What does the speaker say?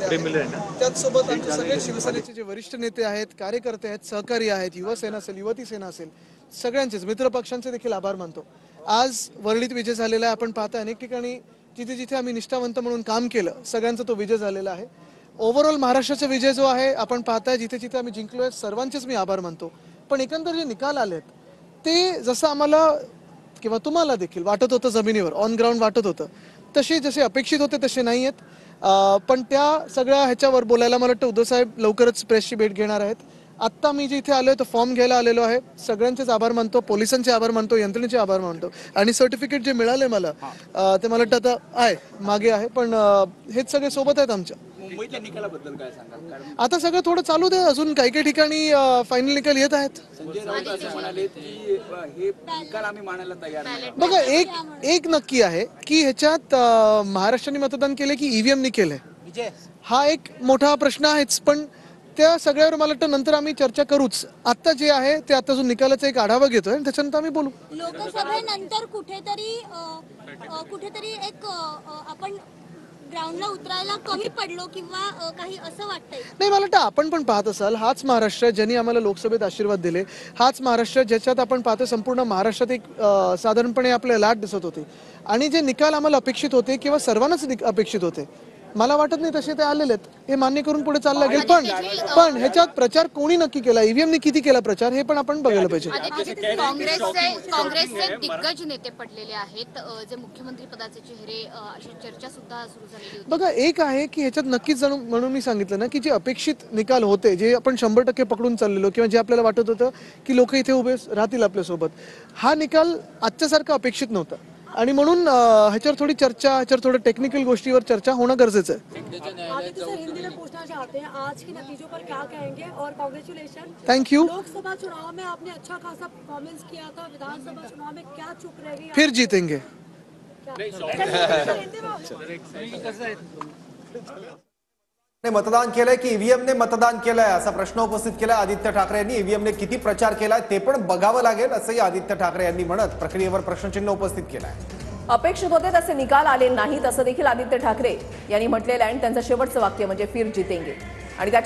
त्याचसोबत आमचे सगळे शिवसेनेचे जे वरिष्ठ नेते आहेत, कार्यकर्ते आहेत, सहकारी आहेत, युवासेना असेल, युवती सेना असेल, सगळ्यांचेच मित्र पक्षांचे देखील आभार मानतो। आज वर्णित विजय झालेला आहे। आपण पाहता अनेक ठिकाणी जिथे जिथे आम्ही निष्ठावंत म्हणून काम केलं, सगळ्यांचा तो विजय झालेला आहे। ओव्हरऑल महाराष्ट्राचा विजय जो आहे, आपण पाहताय जिथे जिथे आम्ही जिंकलोय, सर्वांचेच मी आभार मानतो। पण एकंदर जे निकाल आलेत ते जसं आम्हाला किंवा तुम्हाला देखील वाटत होतं, जमिनीवर ऑन ग्राउंड वाटत होतं, तसे जसे अपेक्षित होते तसे नाही आहेत। पण त्या सगळ्या ह्याच्यावर बोलायला मला वाटतं उद्धव साहेब लवकरच प्रेसची भेट घेणार आहेत। आत्ता मी जे इथे आलोय तो फॉर्म घ्यायला आलेलो आहे। सगळ्यांचेच आभार मानतो, पोलिसांचे आभार मानतो, यंत्रणेचे आभार मानतो आणि सर्टिफिकेट जे मिळाले मला ते मला वाटतं आता आहे मागे आहे, पण हेच सगळे सोबत आहेत आमच्या। मुंबईच्या निकालाबद्दल काय सांगाल? आता सगळं थोडं चालू दे, अजून काही काही ठिकाणी फायनल निकाल येत आहेत। संजय राऊत असं म्हणाले की हे निकाल आम्ही मानायला तयार नाही। बघा, एक नक्की आहे की ह्याच्यात महाराष्ट्राने मतदान केले की ईव्हीएमनी केलंय, हा एक मोठा प्रश्न आहेच। पण त्या सगळ्यावर मला वाटतं नंतर आम्ही चर्चा करूच। आता जे आहे ते आता जो निकालाचा एक आढावा घेतोय आणि त्याच्यानंतर आम्ही बोलू। लोकसभेनंतर कुठेतरी एक आपण ग्राउंडला उतरायला कमी पडलो किंवा काही असं वाटतंय? नाही, मला वाटतं आपण पण पाहत असाल, हाच महाराष्ट्र ज्यांनी आम्हाला लोकसभेत आशीर्वाद दिले, हाच महाराष्ट्र ज्याच्यात आपण पाहतो संपूर्ण महाराष्ट्रात एक साधारणपणे आपले लाट दिसत होते आणि जे निकाल आम्हाला अपेक्षित होते किंवा सर्वांनाच अपेक्षित होते, मला वाटत नाही तसे ते आलेले आहेत। हे मान्य करून पुढे चाललं लागेल। पण ह्याच्यात प्रचार कोणी नक्की केला, ईव्हीएमने किती केला प्रचार, हे पण आपण बघायला पाहिजे। काँग्रेसचे दिग्गज नेते पडलेले आहेत, जे मुख्यमंत्री पदाचे चेहरे, अशी चर्चा सुद्धा सुरू झालेली होती। बघा, एक आहे की ह्याच्यात नक्कीच म्हणून मी सांगितलं ना की जे अपेक्षित निकाल होते, जे आपण 100% पकडून चाललेलो किंवा जे आपल्याला वाटत होतं की लोक इथे उभे राहतील आपल्यासोबत, हा निकाल आजच्यासारखा अपेक्षित नव्हता आणि म्हणून ह्याच्यावर थोडी चर्चा, ह्याच्यावर थोडं टेक्निकल गोष्टीवर चर्चा होणं गरजेचं आहे। हिंदी में पूछना चाहते हैं, आज के नतीजों पर क्या कहेंगे और कांग्रेचुलेशन। Thank you. लोकसभा चुनाव में आपने अच्छा खासा परफॉर्मेंस किया था, विधानसभा चुनाव में क्या चूक रह गई? फिर जीतेंगे। मतदान केलंय की ईव्हीएमने मतदान केलंय असा प्रश्न उपस्थित केलाय आदित्य ठाकरे यांनी। ईव्हीएमने किती प्रचार केलाय ते पण बघावं लागेल असंही आदित्य ठाकरे यांनी म्हणत प्रक्रियेवर प्रश्नचिन्ह उपस्थित केलाय। अपेक्षित होते तसे निकाल आले नाहीत असं देखील आदित्य ठाकरे यांनी म्हटलेलं आहे आणि त्यांचं शेवटचं वाक्य म्हणजे फिर जीतेंगे आणि त्याच्या